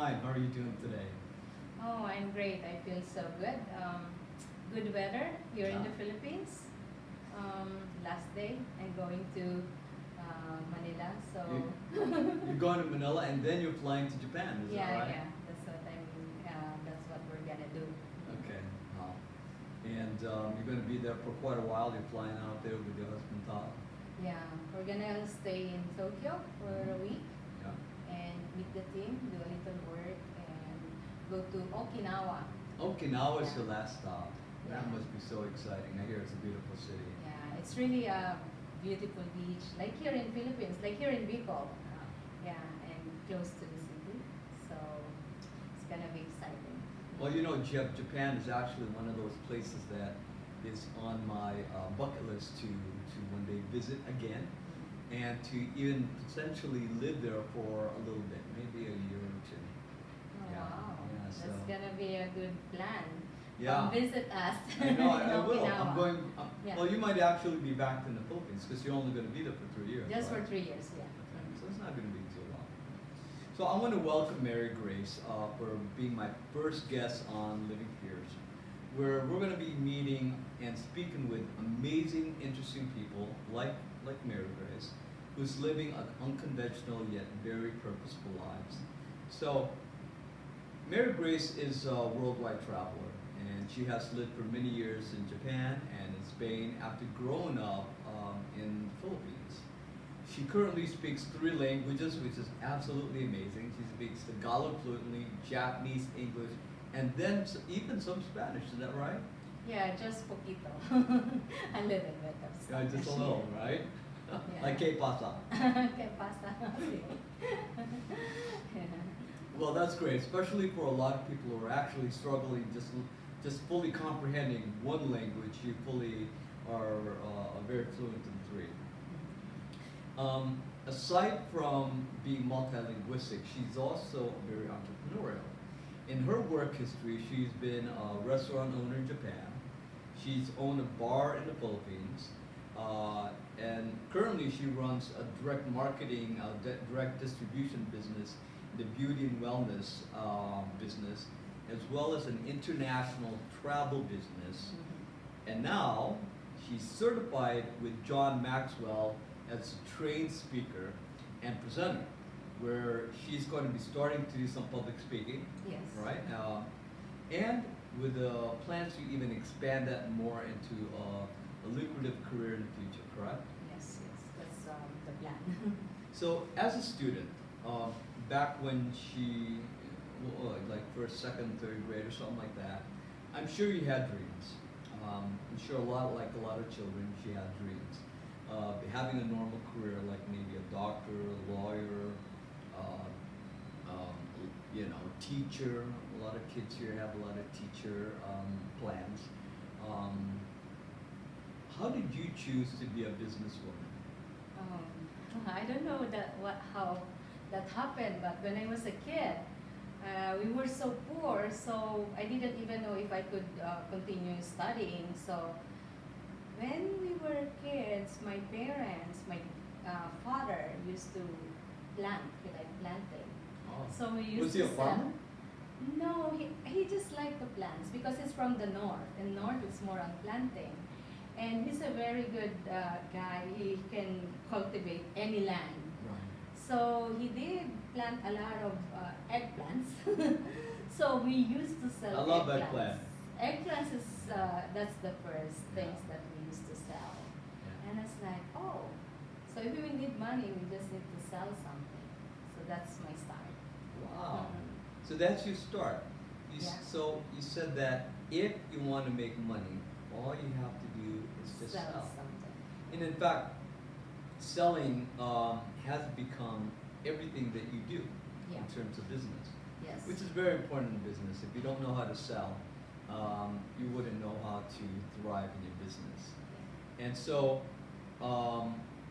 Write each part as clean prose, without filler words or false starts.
time. How are you doing today? Oh, I'm great. I feel so good. Good weather here in Yeah. the Philippines. Last day, I'm going to Manila. So You, you're going to Manila and then you're flying to Japan, is that yeah, right? yeah. That's what we're gonna do. Okay. Wow. And you're going to be there for quite a while. You're flying out there with your husband, Todd. Yeah, we're gonna stay in Tokyo for a week Yeah. and meet the team, do a little work, and go to Okinawa. Okinawa is Yeah. your last stop. That Yeah. must be so exciting. I hear it's a beautiful city. Yeah, it's really a beautiful beach, like here in Philippines, like here in Bicol. Yeah, and close to the city, so it's gonna be exciting. Well, Japan is actually one of those places that is on my bucket list to one day visit again and to even potentially live there for a little bit, maybe a year or two. Oh, Yeah, wow, yeah, so that's gonna be a good plan. yeah, Come visit us I know in I will. Okinawa. I'm going. Yeah. Well, you might actually be back in the Philippines because you're only going to be there for 3 years. Just right? for 3 years, yeah. Okay, so it's not going to be too long. So I want to welcome Mary Grace for being my first guest on Living Peers, where we're going to be meeting and speaking with amazing, interesting people like Mary Grace, who's living unconventional yet very purposeful lives. So Mary Grace is a worldwide traveler, and she has lived for many years in Japan and in Spain after growing up in the Philippines. She currently speaks 3 languages, which is absolutely amazing. She speaks Tagalog fluently, Japanese, English, and then even some Spanish. Is that right? Yeah, just poquito. A little bit of Yeah, just a Spanish. little, right? Yeah. Like que pasa. ¿Qué pasa? Sí. Yeah. Well, that's great, especially for a lot of people who are actually struggling just fully comprehending one language. You fully are very fluent in 3. Aside from being multilinguistic, she's also very entrepreneurial. In her work history, she's been a restaurant owner in Japan. She's owned a bar in the Philippines. And currently she runs a direct marketing, direct distribution business, the beauty and wellness business, as well as an international travel business. And now she's certified with John Maxwell as a trained speaker and presenter, where she's going to be starting to do some public speaking, Yes. right? And with plans to even expand that more into a lucrative career in the future, correct? Yes, yes. That's the plan. So, as a student, back when she, like first, second, third grade or something like that, I'm sure you had dreams. I'm sure like a lot of children, she had dreams. Having a normal career, like maybe a doctor, a lawyer, uh, um, teacher. A lot of kids here have a lot of teacher plans. Um, how did you choose to be a businesswoman? I don't know how that happened, but when I was a kid, we were so poor, so I didn't even know if I could continue studying. So when we were kids, my parents, my father used to plant, like planting. Oh. So we used Was he to a farmer? No, he just liked the plants because he's from the north, and north is more on planting. And he's a very good guy. He can cultivate any land. Right. So he did plant a lot of eggplants. So we used to sell I love eggplants. eggplant. Eggplants is that's the first Yeah. things that we used to sell. Yeah. And it's like, oh, so if we need money, we just need to sell something. So that's my start. Wow. Mhm. So that's your start. Yeah. So you said that if you want to make money, all you have to do is just Sell sell. something. And in fact, selling has become everything that you do Yeah. in terms of business, Yes. which is very important in business. If you don't know how to sell, you wouldn't know how to thrive in your business. Yeah. And so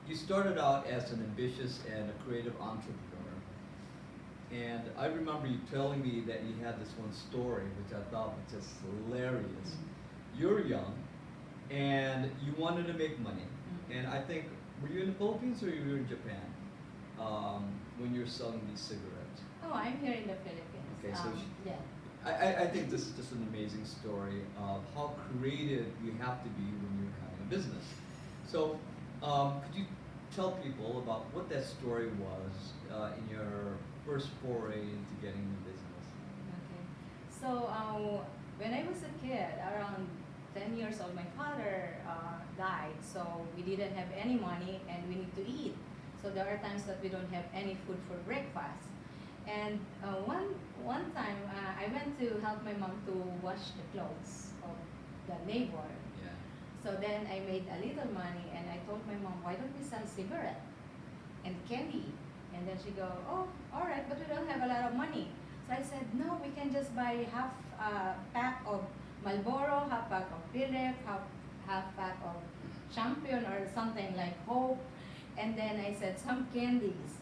you started out as an ambitious and a creative entrepreneur. And I remember you telling me that you had this one story, which I thought was just hilarious. Mhm. You're young, and you wanted to make money. Mhm. And I think, were you in the Philippines or you were in Japan when you were selling these cigarettes? Oh, I'm here in the Philippines. I think this is just an amazing story of how creative you have to be when you're having a business. So, could you tell people about what that story was in your first foray into getting the business? Okay. So when I was a kid, around 10 years old, my father died. So we didn't have any money and we need to eat. So there are times that we don't have any food for breakfast. And one time I went to help my mom to wash the clothes of the neighbor. Yeah. So then I made a little money and I told my mom, why don't we sell cigarette and candy? And then she go, oh, all right, but we don't have a lot of money. So I said, no, we can just buy half pack of Marlboro, half pack of Philip, half pack of Champion or something like Hope. And then I said, some candies.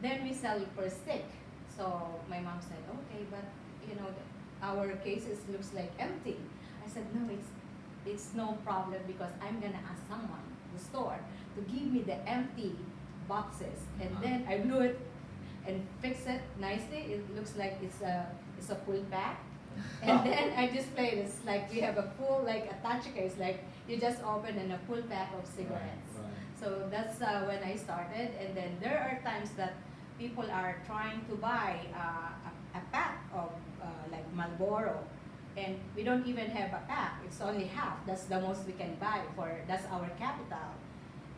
Then we sell per stick. So my mom said, okay, but you know, our cases looks like empty. I said, no, it's no problem because I'm gonna ask someone, the store, to give me the empty boxes, and then I blew it and fix it nicely. It looks like it's a full pack, and then I display it. It's like we have a full like a touch case, like you just open and a full pack of cigarettes. Right, right. So that's when I started, and then there are times that people are trying to buy a pack of like Marlboro, and we don't even have a pack. It's only half. That's the most we can buy that's our capital.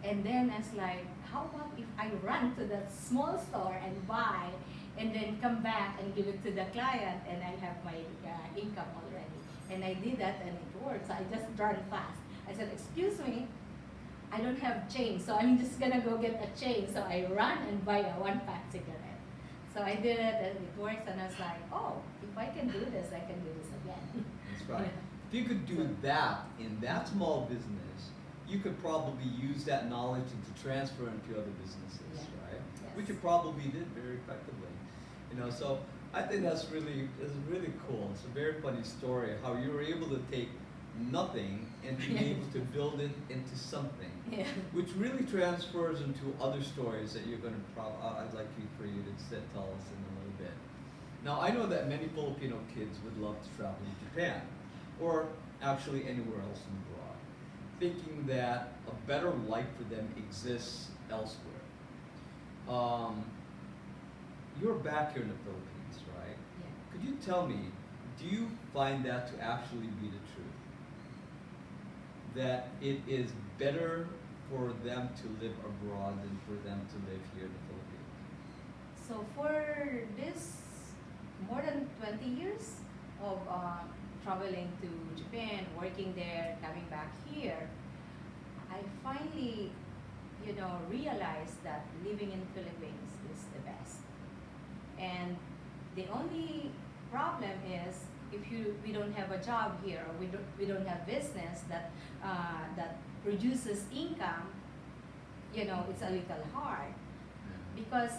And then I was like, how about if I run to that small store and buy, and then come back and give it to the client, and I have my income already. And I did that, and it worked. So I just ran fast. I said, excuse me, I don't have change, so I'm just gonna go get a change. So I run and buy a 1-pack cigarette. So I did it, and it works, and I was like, oh, if I can do this, I can do this again. That's right. If you could do that in that small business, you could probably use that knowledge and to transfer into other businesses, Yeah. right? Yes. Which you probably did very effectively. You know, so I think that's really cool. It's a very funny story how you were able to take nothing and be able to build it into something, Yeah. which really transfers into other stories that you're going to I'd like for you to tell us in a little bit. Now, I know that many Filipino kids would love to travel to Japan, or actually anywhere else abroad, thinking that a better life for them exists elsewhere. You're back here in the Philippines, right? Yeah. Could you tell me, do you find that to actually be the truth? That it is better for them to live abroad than for them to live here in the Philippines? So for this more than 20 years of traveling to Japan, working there, coming back here, I finally, realized that living in Philippines is the best. And the only problem is if we don't have a job here, or we don't have business that produces income, it's a little hard. Because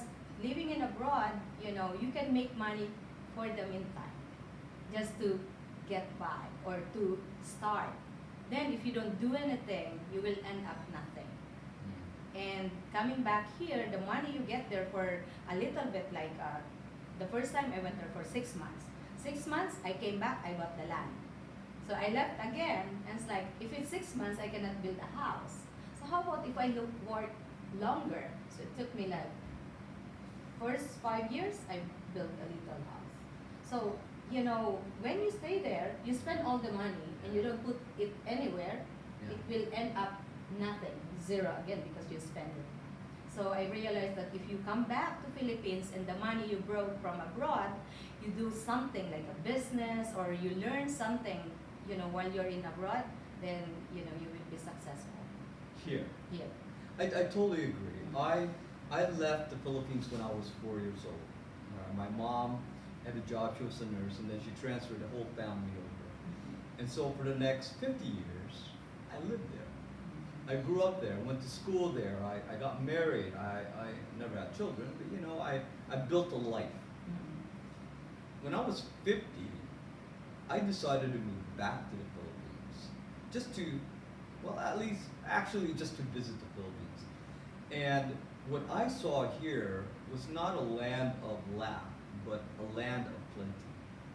living in abroad, you can make money for the meantime, just to get by or to start. Then if you don't do anything, you will end up nothing. And coming back here, the money you get there for a little bit, like the first time I went there for 6 months. 6 months, I came back, I bought the land. So I left again, and it's like, if it's 6 months, I cannot build a house. So how about if I work longer? So it took me like, first 5 years, I built a little house. So, when you stay there, you spend all the money, and you don't put it anywhere, it will end up nothing, zero again, because you spend it. So I realized that if you come back to Philippines and the money you brought from abroad, you do something like a business or you learn something, while you're in abroad, then, you will be successful. Here. Here. I totally agree. I left the Philippines when I was 4 years old. My mom had a job, she was a nurse, and then she transferred the whole family over. And so for the next 50 years, I lived there. I grew up there, went to school there, I got married, I never had children, but I built a life. When I was 50, I decided to move back to the Philippines, just to, just to visit the Philippines. And what I saw here was not a land of lack, but a land of plenty.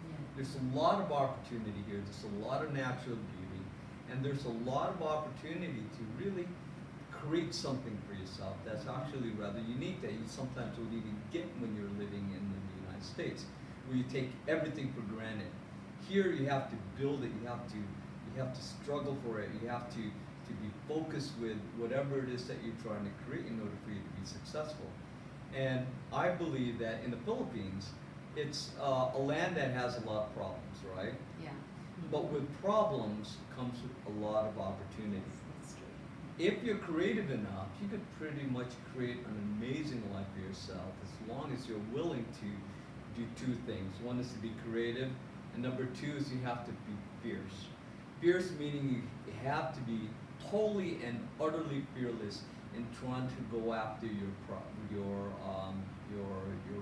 Yes. There's a lot of opportunity here. There's a lot of natural beauty, and there's a lot of opportunity to really create something for yourself that's actually rather unique that you sometimes don't even get when you're living in the United States, where you take everything for granted. Here you have to build it. You have to struggle for it. You have to be focused with whatever it is that you're trying to create in order for you to be successful. And I believe that in the Philippines, it's a land that has a lot of problems, right? Yeah. But with problems comes with a lot of opportunity. That's true. If you're creative enough, you could pretty much create an amazing life for yourself as long as you're willing to do two things. One is to be creative, and number two is you have to be fierce. Fierce meaning you have to be totally and utterly fearless in trying to go after your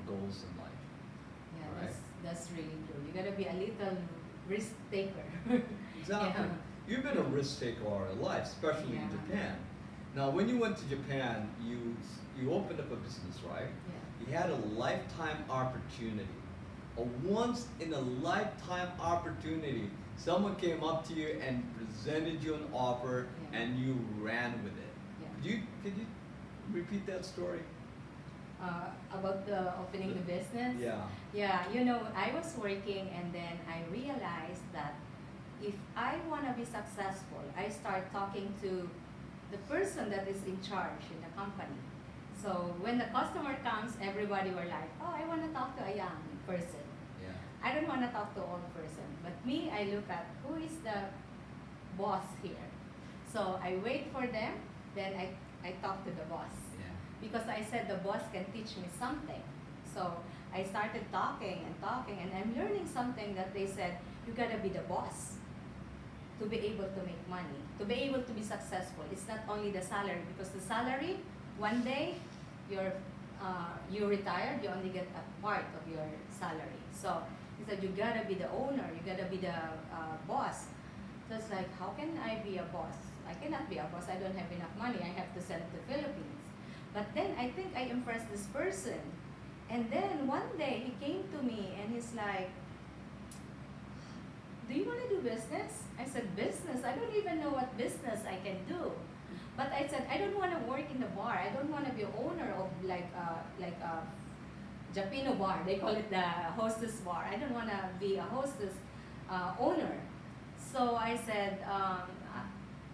goals in life. Yeah, Right. that's really true. You gotta be a little risk taker. Exactly. Yeah. You've been a risk taker all your life, especially in Yeah. Japan. Now, when you went to Japan, you opened up a business, right? Yeah. You had a lifetime opportunity, a once in a lifetime opportunity. Someone came up to you and presented you an offer, Yeah. and you ran with it. Yeah. Could you repeat that story? About the opening the business. Yeah. Yeah, I was working and then I realized that if I want to be successful, I start talking to the person that is in charge in the company. So when the customer comes, everybody were like, oh, I want to talk to a young person. Yeah. I don't want to talk to old person. But me, I look at who is the boss here. So I wait for them, then I talk to the boss. Yeah. Because I said the boss can teach me something. So I started talking, and I'm learning something that they said, you gotta be the boss to be able to make money, to be able to be successful. It's not only the salary, because the salary, one day, you retired, you only get a part of your salary. So he said, you gotta be the owner, you gotta be the boss. So it's like, how can I be a boss? I cannot be a boss, I don't have enough money, I have to send to the Philippines. But then I think I impressed this person. And then one day he came to me and he's like, do you want to do business? I said, business? I don't even know what business I can do. But I said, I don't want to work in the bar. I don't want to be owner of like a Japino bar. They call it the hostess bar. I don't want to be a hostess owner. So I said,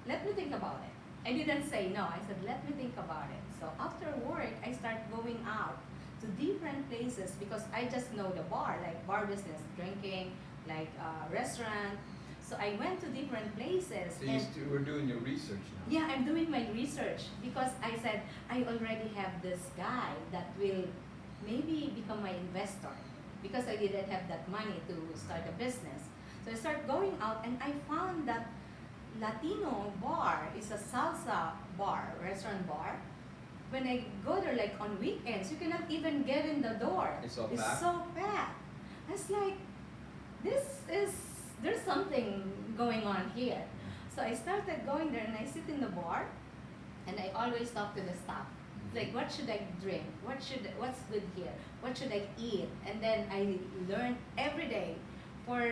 let me think about it. I didn't say no. I said, let me think about it. So after work, I start going out to different places because I just know the bar, like bar business, drinking, like restaurant. So I went to different places. So you were doing your research now. Yeah, I'm doing my research because I said, I already have this guy that will maybe become my investor because I didn't have that money to start a business. So I started going out and I found that Latino bar is a salsa bar, restaurant bar. When I go there like on weekends, you cannot even get in the door. It's so packed? so packed. I was like, there's something going on here. So I started going there and I sit in the bar and I always talk to the staff. Like, what should I drink? What's good here? What should I eat? And then I learned every day for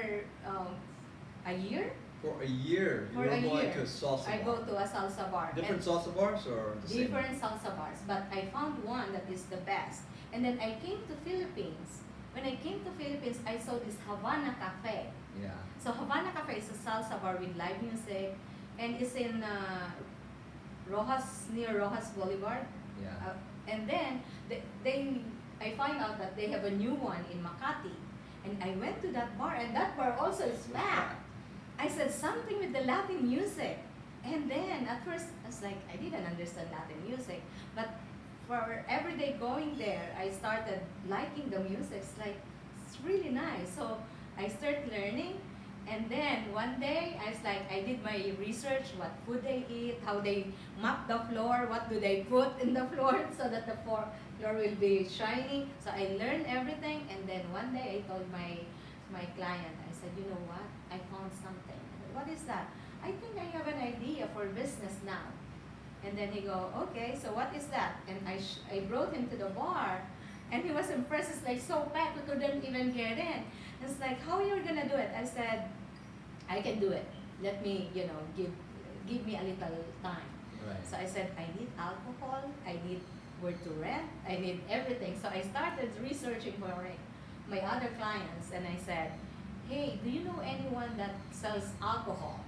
a year. For a year, you For were a going year, to a salsa I bar. go to a salsa bar. Different and salsa bars or the same? different salsa bars, but I found one that is the best. And then I came to Philippines. When I came to Philippines, I saw this Havana Cafe. Yeah. So Havana Cafe is a salsa bar with live music, and it's in near Rojas Boulevard. Yeah. And then I find out that they have a new one in Makati, and I went to that bar, and that bar also is packed. I said something with the Latin music, and then at first I was like, I didn't understand Latin music, but for every day going there, I started liking the music. It's really nice. So I started learning, and then one day I did my research, what food they eat, how they mop the floor, what do they put in the floor so that the floor will be shiny. So I learned everything, and then one day I told my client, I said, you know what? I found something. I said, what is that? I think I have an idea for business now. And then he go, okay, so what is that? And I brought him to the bar, and he was impressed. It's like so packed, we couldn't even get in. It's like, how are you gonna do it? I said, I can do it. Let me, give me a little time. Right. So I said, I need alcohol, I need where to rent, I need everything. So I started researching for my other clients, and I said, hey, do you know anyone that sells alcohol?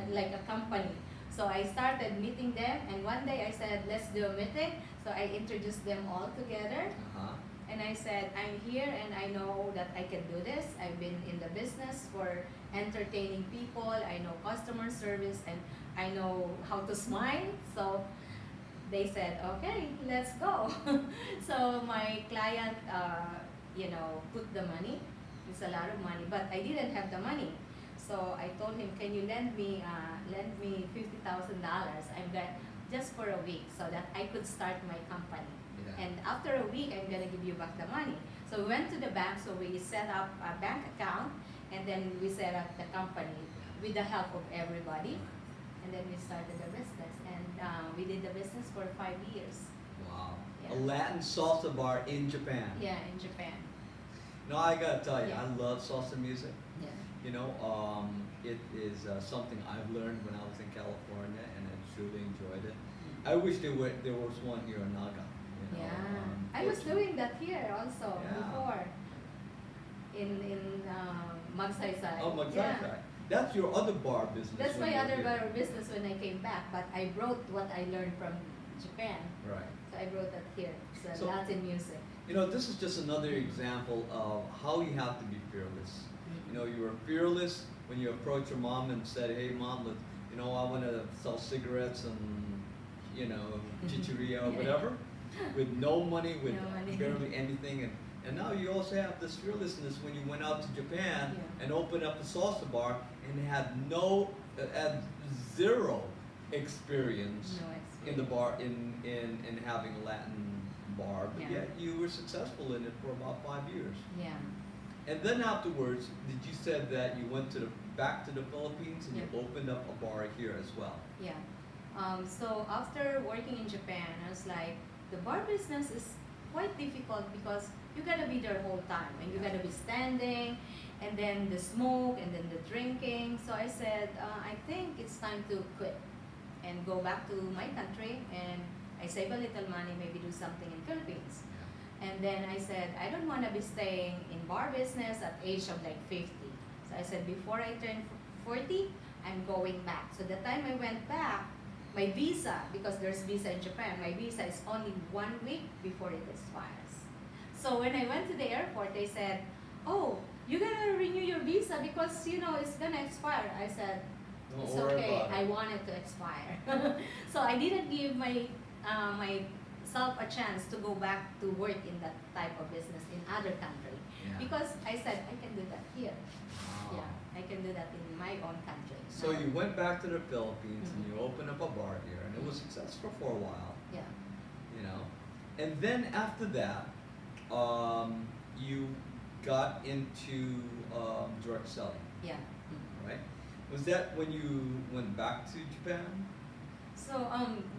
Like a company. So I started meeting them, and one day I said, let's do a meeting. So I introduced them all together. Uh-huh. And I said, I'm here and I know that I can do this. I've been in the business for entertaining people. I know customer service and I know how to smile. So they said, okay, let's go. So my client, put the money. It's a lot of money, but I didn't have the money. So I told him, can you lend me $50,000? I'm going just for a week so that I could start my company. Yeah. And after a week, I'm gonna give you back the money. So we went to the bank, so we set up a bank account, and then we set up the company with the help of everybody. And then we started the business, and we did the business for 5 years. Wow. Yeah. A Latin salsa bar in Japan. Yeah, in Japan. No, I gotta tell you, Yeah. I love salsa music. Yeah. It is something I've learned when I was in California, and I truly enjoyed it. I wish there was one here in Naga. I was doing that here also Yeah. before. In Magsaysay. Oh, Magsaysay. Yeah. That's your other bar business. That's when my you were other here. bar business when I came back, but I brought what I learned from Japan. Right. So I brought that here. It's So- Latin music. This is just another example of how you have to be fearless. You were fearless when you approached your mom and said, "Hey, mom, I want to sell cigarettes and chicheria or Yeah. whatever," with no money, with No money. barely anything, and now you also have this fearlessness when you went out to Japan Yeah. and opened up a salsa bar and had zero experience No in the experience. bar in having a Latin bar, but Yeah. yet you were successful in it for about 5 years. Yeah. And then afterwards, did you said that you went back to the Philippines and you Yeah. opened up a bar here as well? Yeah. So after working in Japan, I was like, the bar business is quite difficult because you gotta be there whole time and you gotta be standing, and then the smoke and then the drinking. So I said, I think it's time to quit and go back to my country, and I save a little money, maybe do something in Philippines. And then I said, I don't want to be staying in bar business at age of like 50. So I said, before I turn 40, I'm going back. So the time I went back, my visa, because there's visa in Japan, my visa is only 1 week before it expires. So when I went to the airport, they said, oh, you gotta renew your visa because, it's gonna expire. I said, Don't it's worry okay, about it. I want it to expire. So I didn't give myself a chance to go back to work in that type of business in other country. Yeah. Because I said, I can do that here. Wow. Yeah, I can do that in my own country. So you went back to the Philippines and you opened up a bar here, and it was Mhm. successful for a while. Yeah. And then after that, you got into direct selling, Yeah. right? Was that when you went back to Japan? So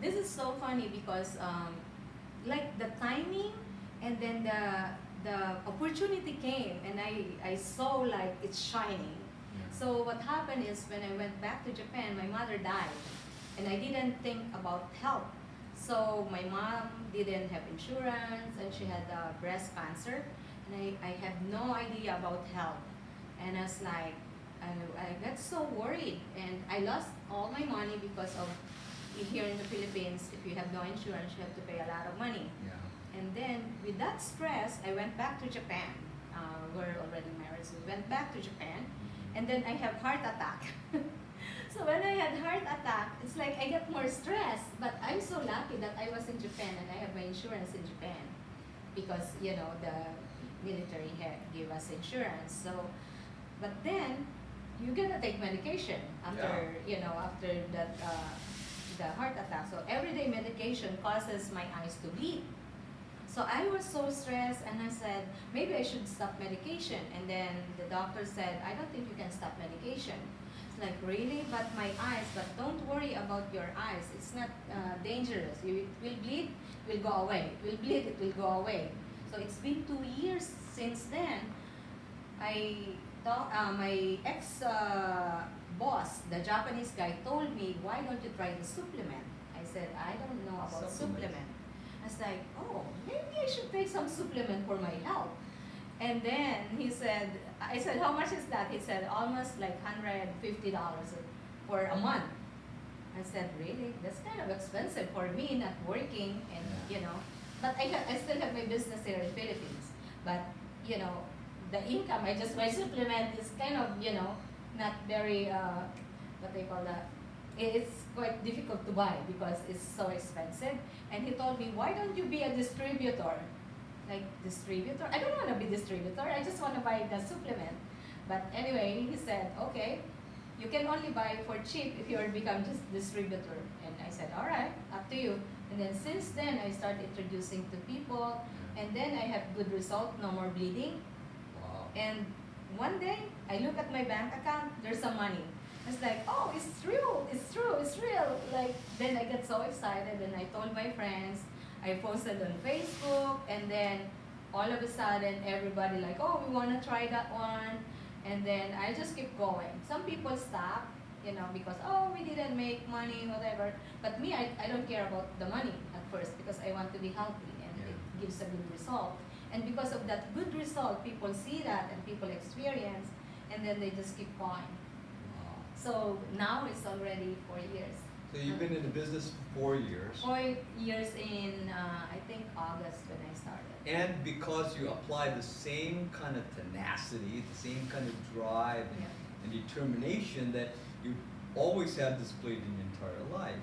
this is so funny because like the timing, and then the opportunity came, and I saw like it's shining. So what happened is when I went back to Japan, my mother died, and I didn't think about health. So my mom didn't have insurance, and she had breast cancer, and I had no idea about health. And I was like, I got so worried, and I lost all my money because of here in the Philippines, if you have no insurance, you have to pay a lot of money. Yeah. And then with that stress, I went back to Japan. We're already married, so we went back to Japan. And then I have heart attack. So when I had heart attack, it's like I get more stress. But I'm so lucky that I was in Japan and I have my insurance in Japan, because the military gave us insurance. So, but then you gotta take medication after after that the heart attack. So everyday medication causes my eyes to bleed. So I was so stressed, and I said, maybe I should stop medication. And then the doctor said, I don't think you can stop medication. It's like, really? But my eyes, but don't worry about your eyes. It's not dangerous. It will bleed, it will go away. It will bleed, it will go away. So it's been 2 years since then. I thought my ex boss, the Japanese guy, told me, why don't you try the supplement? I said, I don't know about supplement. I was like, oh, maybe I should take some supplement for my health. And then he said, I said, how much is that? He said, almost like $150 for a month. I said, really? That's kind of expensive for me, not working, and Yeah. But I still have my business here in Philippines. But the income I just buy supplement is kind of not very what they call that. It's quite difficult to buy because it's so expensive. And he told me, why don't you be a distributor? Like distributor? I don't want to be distributor. I just want to buy the supplement. But anyway, he said, okay, you can only buy for cheap if you become just distributor. And I said, all right, up to you. And then since then, I started introducing to people. And then I have good result, no more bleeding. Wow. And one day, I look at my bank account, there's some money. It's like, oh, it's true, it's true, it's real. Like, then I get so excited and I told my friends, I posted on Facebook, and then all of a sudden, everybody like, oh, we want to try that one. And then I just keep going. Some people stop, because, oh, we didn't make money, whatever. But me, I don't care about the money at first because I want to be healthy and it gives a good result. And because of that good result, people see that and people experience, and then they just keep going. Wow. So now it's already 4 years. So you've been in the business for 4 years. 4 years in, I think, August when I started. And because you apply the same kind of tenacity, the same kind of drive and determination that you always have displayed in your entire life,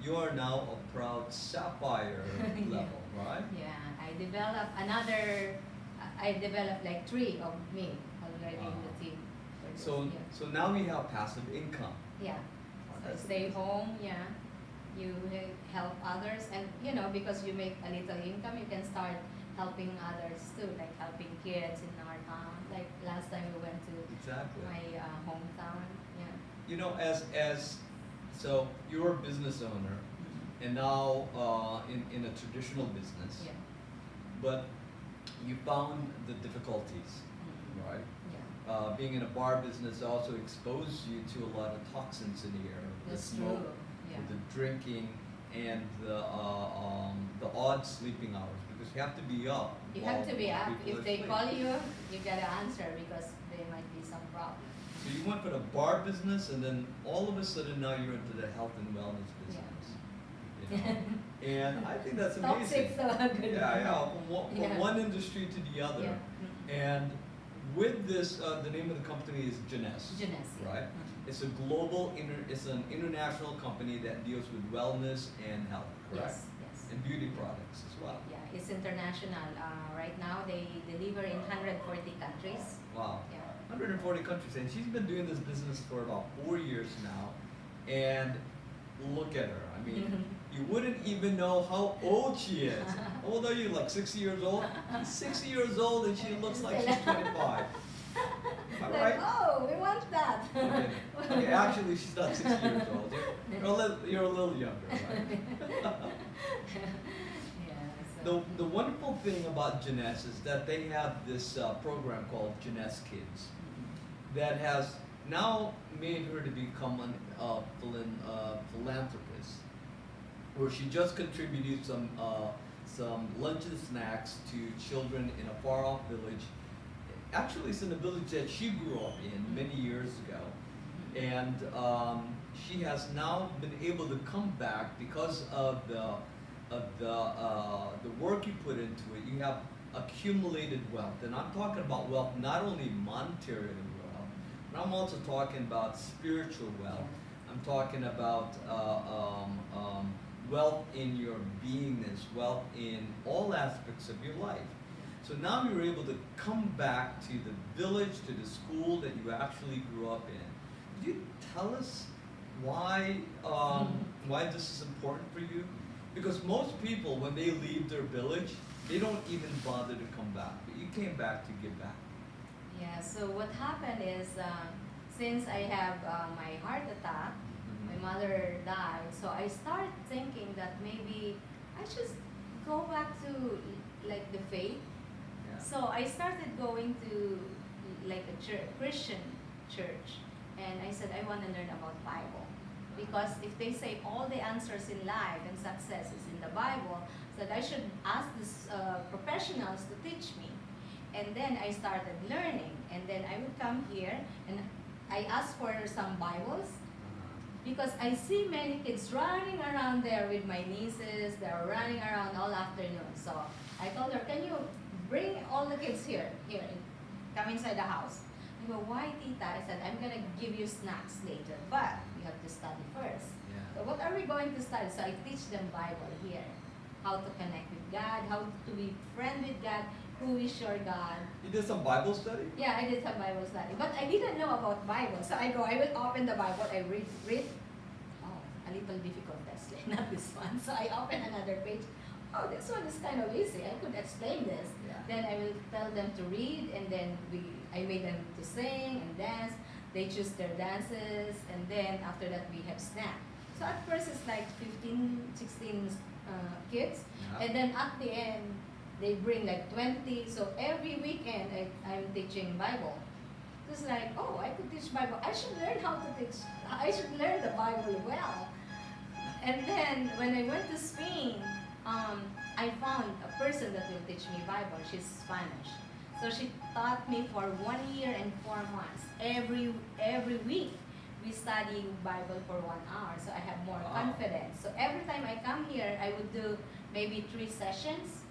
you are now a proud sapphire level, right? Yeah, I developed like 3 of me already in the team. So now we have passive income. Yeah. Oh, So that's stay amazing. home, yeah. You help others, and because you make a little income, you can start helping others too, like helping kids in our town. Like last time we went to Exactly. my hometown. Yeah. So you're a business owner, and now in a traditional business, Yeah. but you found the difficulties, Mhm. right? Yeah. Being in a bar business also exposed you to a lot of toxins in the air, the That's smoke, true. Yeah. the drinking, and the odd sleeping hours, because you have to be up. You while have to be up. people If are they asleep. call you, you gotta answer because there might be some problem. So you went from the bar business, and then all of a sudden now you're into the health and wellness business. You know? And I think that's amazing. Toxic, so good. Yeah. From Yeah. one industry to the other. Yeah. And with this, the name of the company is Jeunesse. Jeunesse, yeah. Right? Mhm. It's a it's an international company that deals with wellness and health, correct? Yes, yes. And beauty products as well. Yeah, it's international. Right now, they deliver in 140 countries. Wow. Yeah. 140 countries, and she's been doing this business for about 4 years now, and look at her. I mean, you wouldn't even know how old she is. How old are you? Like 60 years old? She's 60 years old, and she looks like she's 25. Am I Like, right? oh, we want that. Okay, actually, she's not 60 years old. You're a little younger, right? Yeah, The wonderful thing about Jeunesse is that they have this program called Jeunesse Kids that has now made her to become a philanthropist, where she just contributed some lunch and snacks to children in a far off village. Actually, it's in a village that she grew up in many years ago, and she has now been able to come back because of the work you put into it. You have accumulated wealth, and I'm talking about wealth not only monetary wealth, but I'm also talking about spiritual wealth. I'm talking about wealth in your beingness, wealth in all aspects of your life. So now you're able to come back to the village, to the school that you actually grew up in. Could you tell us why this is important for you? Because most people, when they leave their village, they don't even bother to come back. But you came back to give back. Yeah, so what happened is, since I have my heart attack, my mother died, so I started thinking that maybe I should go back to like the faith. Yeah. So I started going to Christian church, and I said I want to learn about Bible, because if they say all the answers in life and success is in the Bible, that I should ask these professionals to teach me. And then I started learning, and then I would come here and I asked for some Bibles, because I see many kids running around there with my nieces. They're running around all afternoon. So I told her, can you bring all the kids here, come inside the house. I go, why, Tita? I said, I'm going to give you snacks later, but you have to study first. Yeah. So what are we going to study? So I teach them Bible here, how to connect with God, how to be friend with God, who is your God. You did some Bible study? Yeah, I did some Bible study, but I didn't know about Bible. So I go, I will open the Bible, I read. Oh, a little difficult text, not this one. So I open another page. Oh, this one is kind of easy. I could explain this. Yeah. Then I will tell them to read, and then I made them to sing and dance. They choose their dances, and then after that we have snack. So at first it's like 15, 16 kids, Yeah. and then at the end they bring like 20. So every weekend I'm teaching Bible. It's like, oh, I could teach Bible. I should learn how to teach. I should learn the Bible well. And then when I went to Spain, I found a person that will teach me Bible. She's Spanish. So she taught me for 1 year and 4 months. Every week we study Bible for 1 hour. So I have more confidence. So every time I come here, I would do maybe 3 sessions.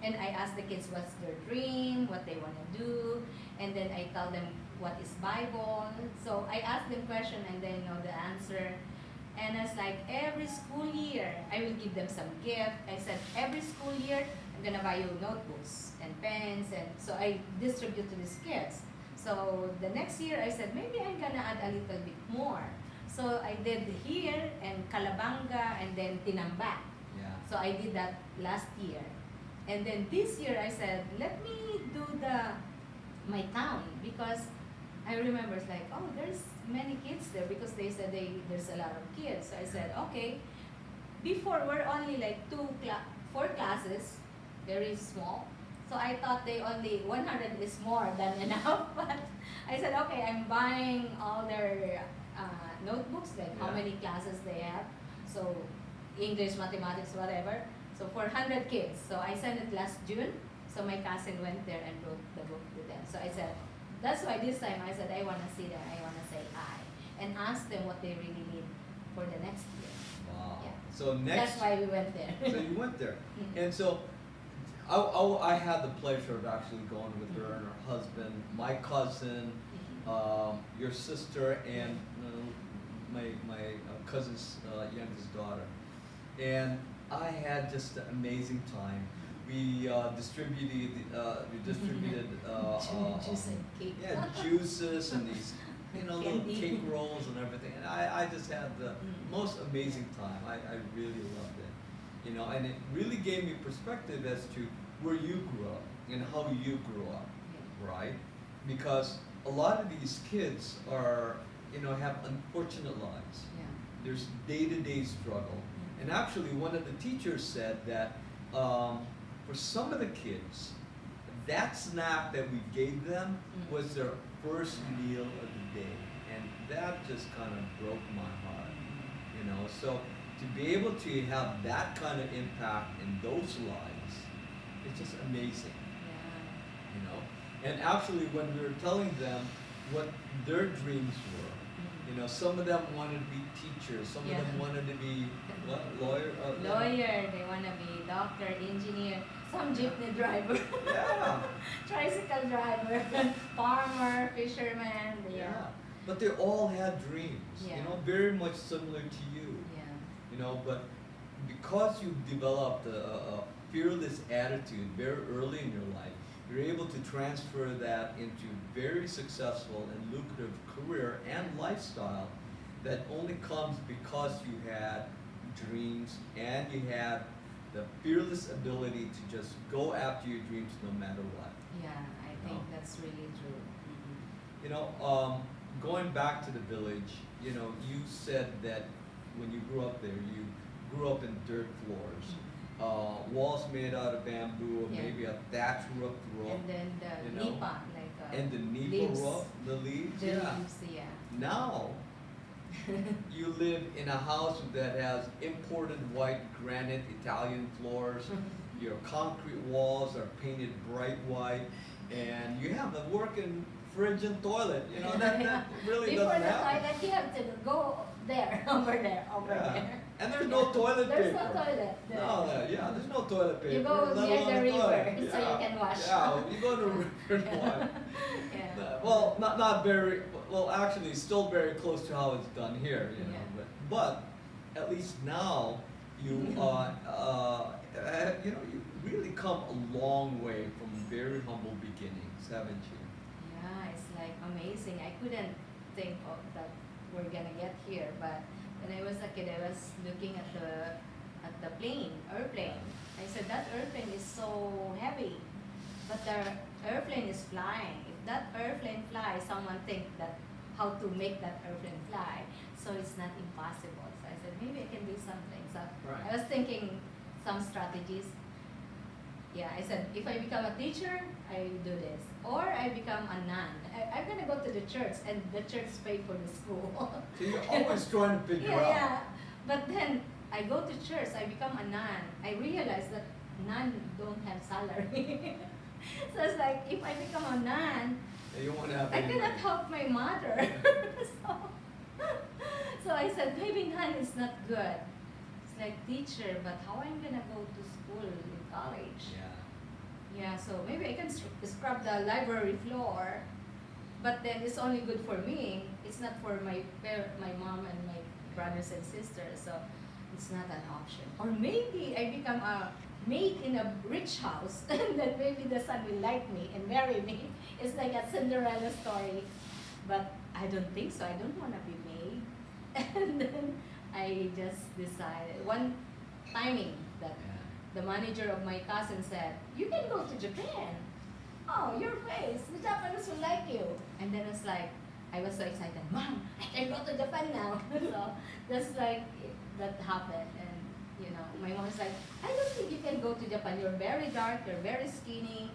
And I ask the kids what's their dream, what they want to do. And then I tell them what is Bible. So I ask them question and they know the answer. And it's like every school year, I will give them some gift. I said, every school year, I'm gonna buy you notebooks and pens, and so I distribute to these kids. So the next year, I said, maybe I'm gonna add a little bit more. So I did here, and Calabanga, and then Tinambak. Yeah. So I did that last year. And then this year, I said, let me do my town, because I remember it's like, oh, there's many kids there, because they said there's a lot of kids. So I said, okay. Before, we're only like 4 classes, very small. So I thought they only 100 is more than enough. But I said, okay, I'm buying all their notebooks, like how many classes they have. So English, mathematics, whatever. So for 100 kids. So I sent it last June. So my cousin went there and wrote the book to them. So I said, that's why this time I said, I want to see them, I want to say I. And ask them what they really need for the next year. Wow. Yeah. So next. That's why we went there. So you went there. Mhm. And so I had the pleasure of actually going with her and her husband, my cousin, your sister, and my cousin's youngest daughter. And I had just an amazing time. We distributed Juice and cake. yeah, juices and these little Candy. cake rolls and everything. And I just had the most amazing time. I really loved it. And it really gave me perspective as to where you grew up and how you grew up, right? Because a lot of these kids are, have unfortunate lives. Yeah. There's day-to-day struggle. And actually, one of the teachers said that for some of the kids, that snack that we gave them was their first meal of the day. And that just kind of broke my heart, So to be able to have that kind of impact in those lives, it's just amazing, And actually, when we were telling them what their dreams were, some of them wanted to be teachers, some of them wanted to be what, lawyer. They want to be doctor, engineer, some jeepney driver, Yeah. tricycle driver, farmer, fisherman. Yeah. But they all had dreams, Yeah. very much similar to you. Yeah. But because you've developed a fearless attitude very early in your life, you're able to transfer that into very successful and lucrative career and lifestyle that only comes because you had dreams and you had the fearless ability to just go after your dreams no matter what. Yeah, I think that's really true. Going back to the village, you said that when you grew up there, you grew up in dirt floors. Walls made out of bamboo, or maybe a thatch roof. And then the you know? nipa, like And the leaves. the leaves, The yeah. leaves, yeah. Now, you live in a house that has imported white granite Italian floors. Your concrete walls are painted bright white, and you have a working fridge and toilet. You know that really Before doesn't the happen. toilet, you have to go there, over there, over Yeah. there. And there's no toilet There's paper. no toilet there. No, yeah, there's no toilet paper. You go let near alone the a river toilet. so you can wash. Yeah, you go to the river and wash. Yeah. Well, not very. Well, actually, still very close to how it's done here. You know, Yeah. but at least now you you know, you really come a long way from very humble beginnings, haven't you? Yeah, it's like amazing. I couldn't think of that we're gonna get here, but when I was a kid, I was looking at the airplane. I said that airplane is so heavy, but the airplane is flying. If that airplane flies, someone think that how to make that airplane fly. So it's not impossible. So I said maybe I can do something. So Right. I was thinking some strategies. Yeah, I said if I become a teacher, I do this, or I become a nun. I'm gonna go to the church, and the church pay for the school. So you're always trying to figure Yeah, out. yeah. But then I go to church, I become a nun. I realize that nun don't have salary. So it's like if I become a nun, And you want to have I any cannot money. help my mother. so, so I said maybe nun is not good. It's like teacher, but how I'm gonna go to school in college? Yeah. Yeah, so maybe I can scrub the library floor, but then it's only good for me. It's not for my mom and my brothers and sisters, so it's not an option. Or maybe I become a maid in a rich house, and then maybe the son will like me and marry me. It's like a Cinderella story, but I don't think so. I don't want to be maid. And then I just decided one timing that Yeah. the manager of my cousin said, "You can go to Japan. Oh, your face, the Japanese will like you." And then it's like, I was so excited, "Mom, I can go to Japan now." So that's like, that happened. And you know, my mom was like, "I don't think you can go to Japan. You're very dark, you're very skinny.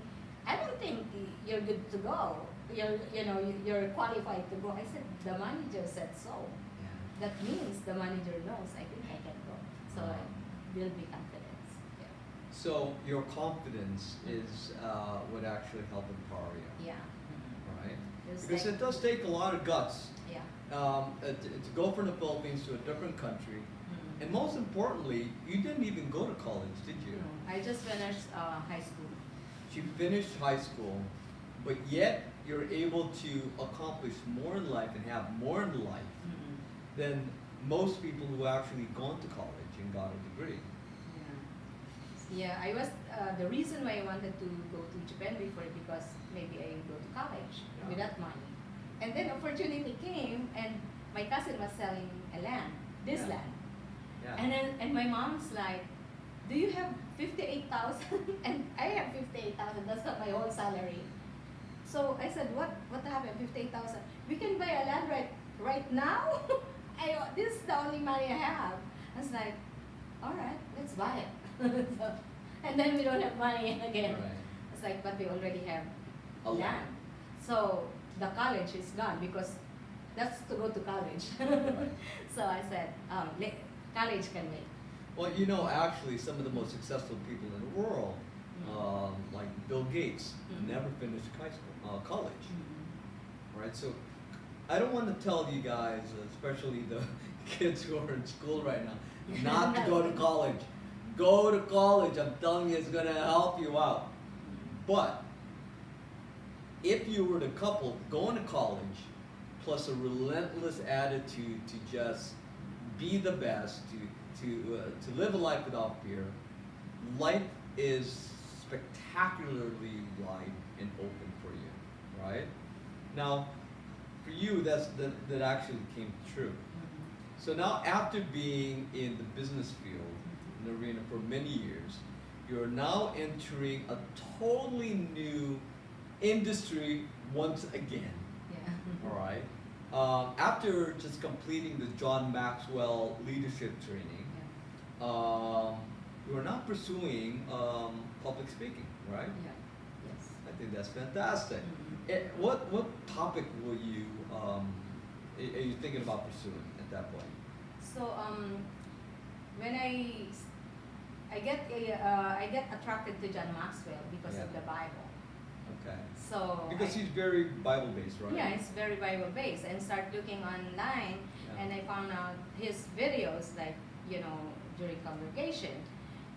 I don't think you're good to go. You're qualified to go." I said, "The manager said so. Yeah. That means the manager knows I think I can go." So I build me confidence. Yeah. So your confidence is what actually help empower you, Yeah. right? Just Because like- it does take a lot of guts Yeah. to go from the Philippines to a different country, Mhm. and most importantly, you didn't even go to college, did you? No, I just finished high school. You finished high school, but yet you're able to accomplish more in life and have more in life Mhm. than most people who actually gone to college and got a degree. Yeah, I was the reason why I wanted to go to Japan before because maybe I go to college Yeah. without money, and then opportunity came, and my cousin was selling a land, this Yeah. land, Yeah. and my mom's like, "Do you have 58,000?" And I have 58,000. That's not my whole salary. So I said, "What happened? 58,000? We can buy a land right now." This is the only money I have. I was like, "All right, let's buy it." So, and then we don't have money again. Right. It's like, but we already have A land. land. So the college is gone because that's to go to college. Right. So I said, college can wait. Well, you know, actually, some of the most successful people in the world, like Bill Gates, Mhm. never finished college, right? So, I don't want to tell you guys, especially the kids who are in school right now, not to go to college. Go to college. I'm telling you, it's going to help you out. But if you were the couple going to college, plus a relentless attitude to just be the best, to live a life without fear, life is spectacularly wide and open for you, right? Now, for you, that actually came true. So now, after being in the business field, in the arena for many years, you're now entering a totally new industry once again. Yeah. All right. After just completing the John Maxwell leadership training, you are now pursuing public speaking, right? Yeah. Yes. I think that's fantastic. Mhm. What topic will you are you thinking about pursuing at that point? So when I get attracted to John Maxwell because Yeah. of the Bible. Okay. So Because I, he's very Bible based, right? yeah, it's very Bible based, and start looking online, Yeah. and I found out his videos like during congregation,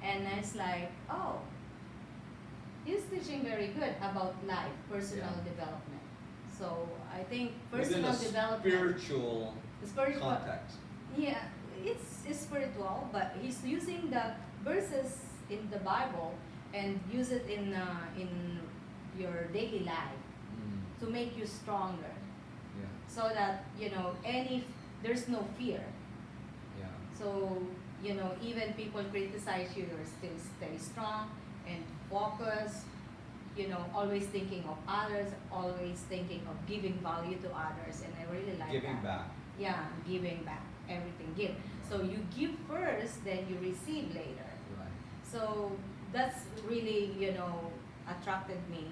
and it's like, oh, he's teaching very good about life, personal Yeah. development. So I think Within personal a development, spiritual spiritual, context. yeah, it's spiritual, but he's using the verses in the Bible and use it in your daily life Mm. to make you stronger, Yeah. so that there's no fear. Yeah. So even people criticize you, you still stay strong and focus. Always thinking of others, always thinking of giving value to others, and I really like Giving that. back. Yeah, giving back, everything give. So you give first, then you receive later. Right. So that's really attracted me,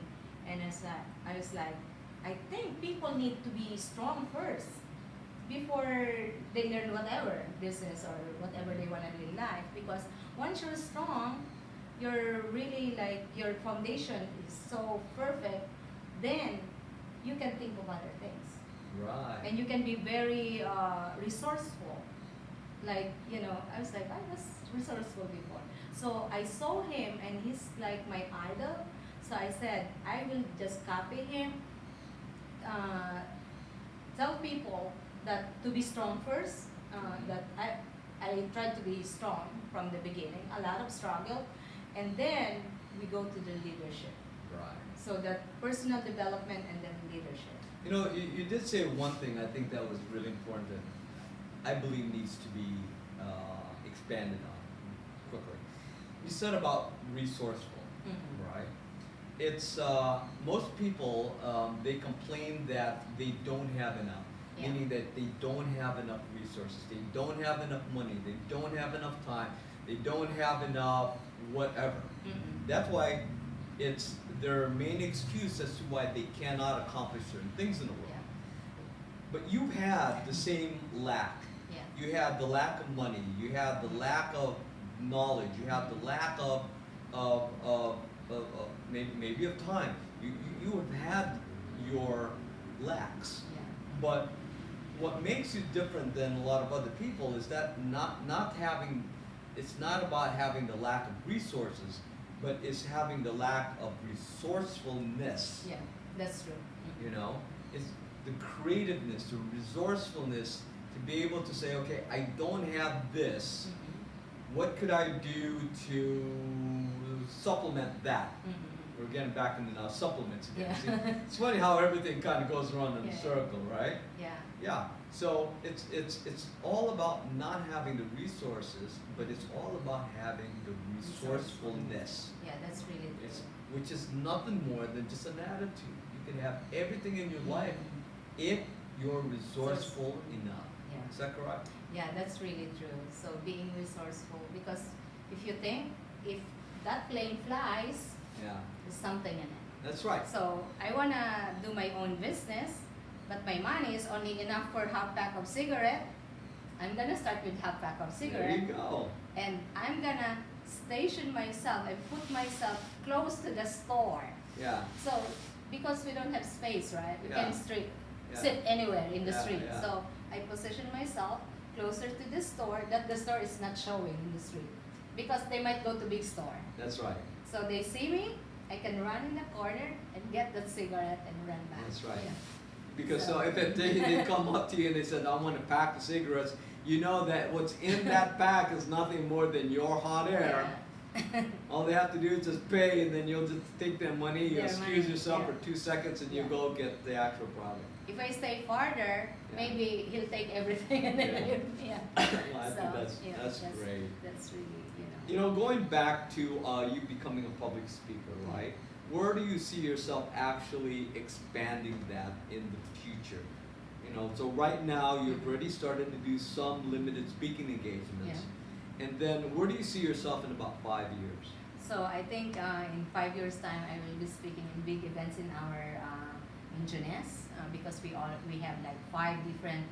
and I was like, I think people need to be strong first before they learn whatever business or whatever they want to do in life. Because once you're strong, you're really like your foundation is so perfect, then you can think of other things. Right. And you can be very resourceful. Like, I was like, I was resourceful before. So I saw him and he's like my idol. So I said, I will just copy him. Tell people that to be strong first. That I tried to be strong from the beginning, a lot of struggle. And then we go to the leadership. Right. So that personal development and then leadership. You did say one thing I think that was really important that I believe needs to be expanded on quickly. You said about resourceful, Mm-hmm. right? It's most people they complain that they don't have enough, Yeah. meaning that they don't have enough resources, they don't have enough money, they don't have enough time, they don't have enough whatever. Mm-hmm. That's why it's their main excuse as to why they cannot accomplish certain things in the world. Yeah. But you've had the same lack. Yeah. You had the lack of money. You had the lack of knowledge. You had the lack of maybe of time. You have had your lacks. Yeah. But what makes you different than a lot of other people is that not having. It's not about having the lack of resources, but it's having the lack of resourcefulness. Yeah, that's true. You know, it's the creativeness, the resourcefulness to be able to say, okay, I don't have this. Mm-hmm. What could I do to supplement that? Mm-hmm. We're getting back into now supplements again. Yeah. See, it's funny how everything kind of goes around in a Yeah. circle, right? Yeah. Yeah. So it's all about not having the resources, but it's all about having the resourcefulness. Yeah, that's really true. It's, which is nothing more than just an attitude. You can have everything in your life if you're resourceful enough. Yeah. Is that correct? Yeah, that's really true. So being resourceful, because if you think if that plane flies, Yeah. there's something in it. That's right. So I wanna do my own business, but my money is only enough for half pack of cigarette. I'm gonna start with half pack of There cigarette, you go. and I'm gonna station myself and put myself close to the store. Yeah. So because we don't have space, right? We Yeah. can Yeah. sit anywhere in the Yeah, street. yeah. So I position myself closer to the store that the store is not showing in the street, because they might go to big store. That's right. So they see me, I can run in the corner and get that cigarette and run back. That's right. Yeah. Because So- so if they come up to you and they said, I want a pack of cigarettes, you know that what's in that pack is nothing more than your hot air. Yeah. All they have to do is just pay, and then you'll just take their money, you Their excuse money, yourself yeah. for 2 seconds, and you Yeah. go get the actual product. If I stay farther, Yeah. maybe he'll take everything and then Yeah. yeah. Well, I think that's great. That's really, You know, going back to you becoming a public speaker, right? Where do you see yourself actually expanding that in the future? You know, so right now you've already started to do some limited speaking engagements. And then where do you see yourself in about 5 years? So I think in 5 years' time, I will be speaking in big events in our in Junes, because we have like 5 different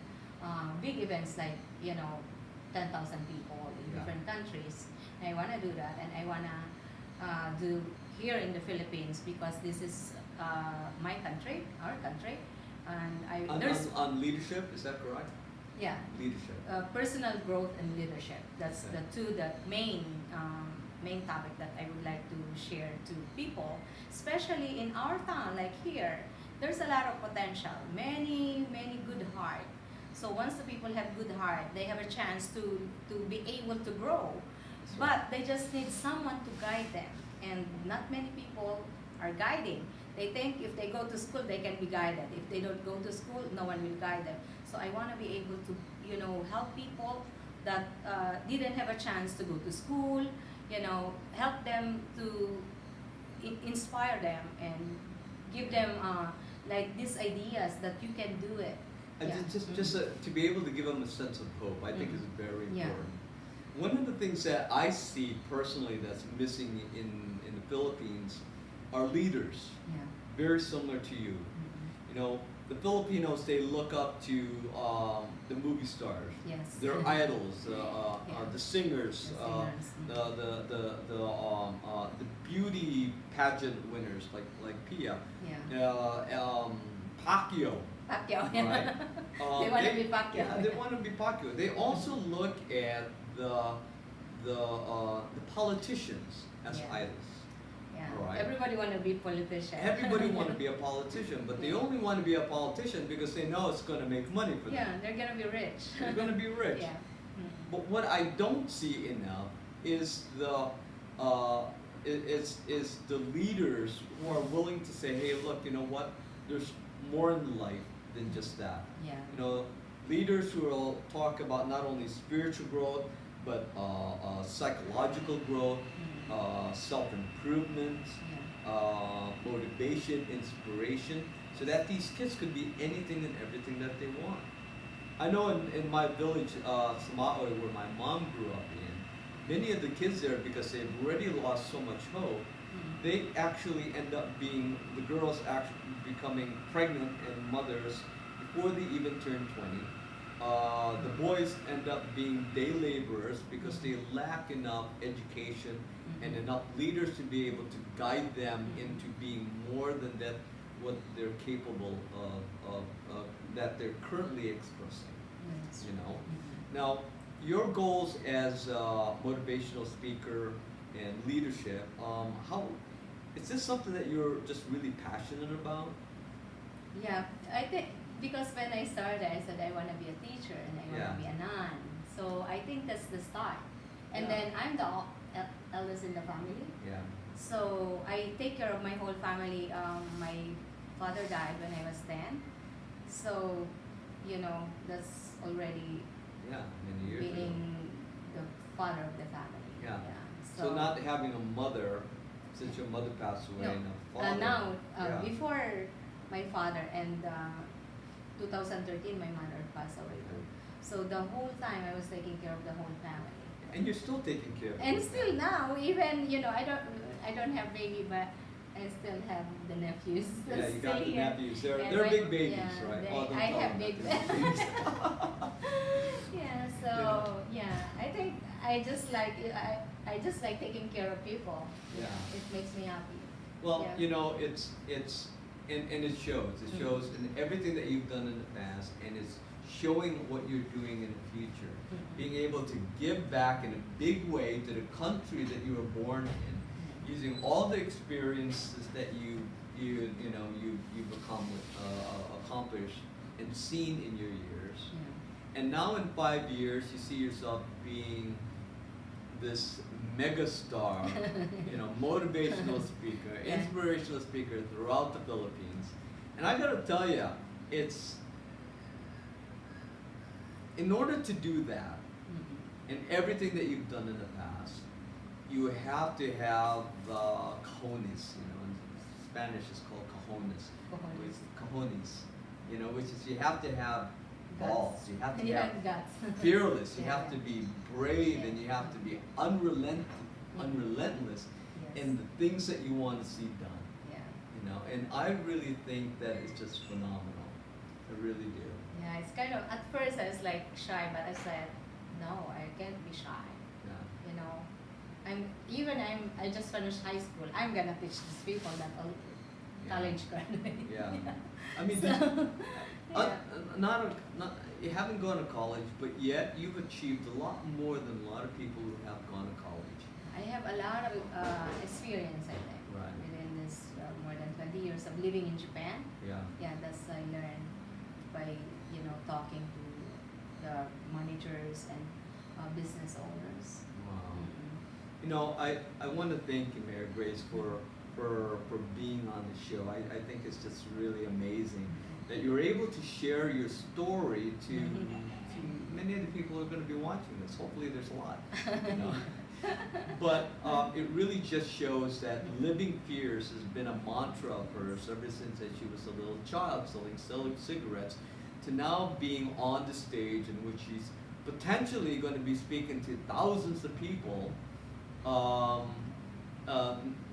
big events, like 10,000 people in Yeah. different countries. And I wanna do that, and I wanna do here in the Philippines, because this is my country, our country, and On leadership, is that correct? yeah, Leadership. personal growth and leadership. That's Okay. the main topic that I would like to share to people, especially in our town, like here. There's a lot of potential, many good heart. So once the people have good heart, they have a chance to be able to grow. That's But right. they just need someone to guide them, and not many people are guiding. They think if they go to school, they can be guided. If they don't go to school, no one will guide them. So I want to be able to, help people that didn't have a chance to go to school, help them to inspire them and give them like these ideas that you can do it. And Yeah. just to be able to give them a sense of hope, I think is very Yeah. important. One of the things that I see personally that's missing in the Philippines are leaders, Yeah. very similar to you. You know, the Filipinos, they look up to the movie stars, Yes. their idols, Yeah. the singers, The singers, the beauty pageant winners like Pia, Yeah. Pacquiao. Pacquiao. Right. They want to be Pacquiao. Yeah, they want to be Pacquiao. They also look at the politicians as Yeah. idols. Yeah. Right. Everybody want to be politician. Everybody want to be a politician, but they Yeah. only want to be a politician because they know it's going to make money for them. Yeah, they're gonna be rich. They're going to be rich. Yeah. But what I don't see enough is is the leaders who are willing to say, hey, look, you know what? There's more in life than just that. Yeah. You know, leaders who will talk about not only spiritual growth, but psychological growth, self-improvement, motivation, inspiration, so that these kids could be anything and everything that they want. I know in my village, Samaoy, where my mom grew up in, many of the kids there, because they've already lost so much hope, they actually end up being, the girls actually becoming pregnant and mothers before they even turn 20. The boys end up being day laborers because they lack enough education and enough leaders to be able to guide them into being more than that, what they're capable of that they're currently expressing. Yes. You know. Now, your goals as a motivational speaker and leadership, how is this something that you're just really passionate about? Yeah, I think because when I started, I said I want to be a teacher and I want Yeah. to be a nun. So I think that's the start. And Yeah. then I'm the eldest in the family. Yeah. So I take care of my whole family. My father died when I was 10. So, that's already Yeah, many years ago. being the father of the family. Yeah. So not having a mother, since your mother passed away, No. and a father. Now, yeah. before my father and 2013, my mother passed away too. So the whole time I was taking care of the whole family. And you're still taking care of And your still family. now, even I don't have baby, but I still have the nephews. that Yeah, you got stay the here. nephews. They're And they're my- big babies, yeah, right? they- Oh, don't I tell have them big that they're babies. Yeah, so I think I just like taking care of people. Yeah. It makes me happy. Well, Yeah. it's and it shows. It shows in everything that you've done in the past, and it's showing what you're doing in the future. Being able to give back in a big way to the country that you were born in, using all the experiences that you've accomplished and seen in your years. Yeah. And now in 5 years, you see yourself being this mega star, motivational speaker, Yeah. inspirational speaker throughout the Philippines. And I gotta tell you, it's, in order to do that, and everything that you've done in the past, you have to have cojones, in Spanish it's called cojones. Which is you have to have balls, you have to have guts. fearless, you Yeah, have yeah. to be brave, Yeah. and you have to be unrelentless Yes. in the things that you want to see done. Yeah. You know, and I really think that it's just phenomenal. I really do. Yeah, it's kind of, at first I was like shy, but I said, no, I can't be shy. Yeah. You know, I just finished high school. I'm gonna teach these people that Yeah. college graduate. Yeah. I mean, So, yeah. not you haven't gone to college, but yet you've achieved a lot more than a lot of people who have gone to college. I have a lot of experience, I think, Right. within this more than 20 years of living in Japan. Yeah. Yeah, that's I learned by talking to the managers and business owners. Wow. Mhm. You know, I want to thank you, Mayor Grace, for being on the show. I think it's just really amazing that you're able to share your story to many of the people who are going to be watching this. Hopefully, there's a lot. You know? But it really just shows that living fears has been a mantra of hers ever since that she was a little child selling cigarettes, to now being on the stage in which she's potentially going to be speaking to thousands of people,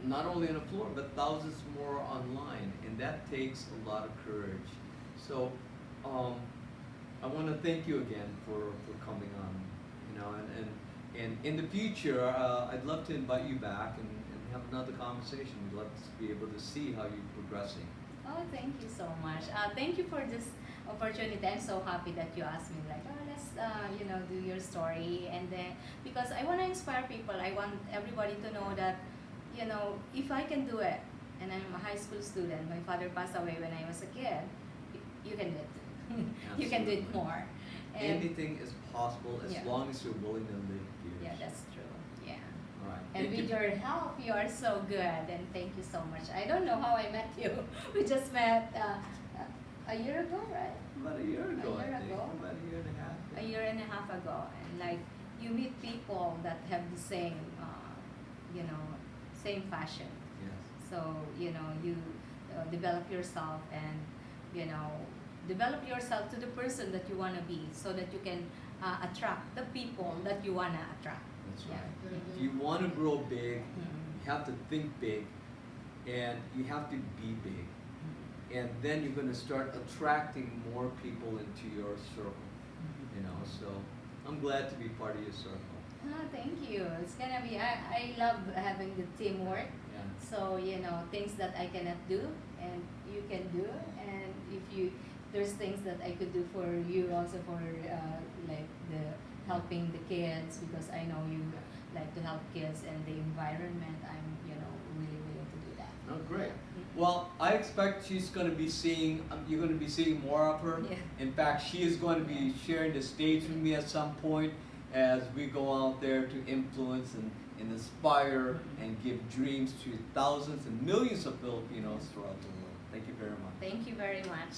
not only on the floor but thousands more online, and that takes a lot of courage. So I want to thank you again for coming on. You know, and in the future, I'd love to invite you back and have another conversation. We'd love to be able to see how you're progressing. Oh, thank you so much. Thank you for this opportunity. I'm so happy that you asked me, like, oh, let's, do your story. And then, because I want to inspire people, I want everybody to know that, if I can do it, and I'm a high school student, my father passed away when I was a kid, you can do it too. You can do it Absolutely. more. And Anything is possible as Yeah. long as you're willing to live fears. yeah, that's true. Yeah. All right. And Thank with you. your help, you are so good, and thank you so much. I don't know how I met you. We just met a year ago, right? About a year ago, A year I think. ago? About a year and a half. A year and a half ago, and like you meet people that have the same, same passion. Yes. So you develop yourself, and develop yourself to the person that you want to be, so that you can attract the people that you want to attract. That's Yeah. right. If you want to grow big, Mhm. you have to think big, and you have to be big. And then you're going to start attracting more people into your circle. You know, so I'm glad to be part of your circle. Ah, thank you. It's gonna be. I love having the teamwork. Yeah. So things that I cannot do, and you can do, and there's things that I could do for you also, for like the helping the kids, because I know you like to help kids and the environment. I'm really willing to do that. Oh, great. Well, I expect she's going to be seeing, you're going to be seeing more of her. Yeah. In fact, she is going to be sharing the stage with me at some point as we go out there to influence and inspire and give dreams to thousands and millions of Filipinos throughout the world. Thank you very much. Thank you very much.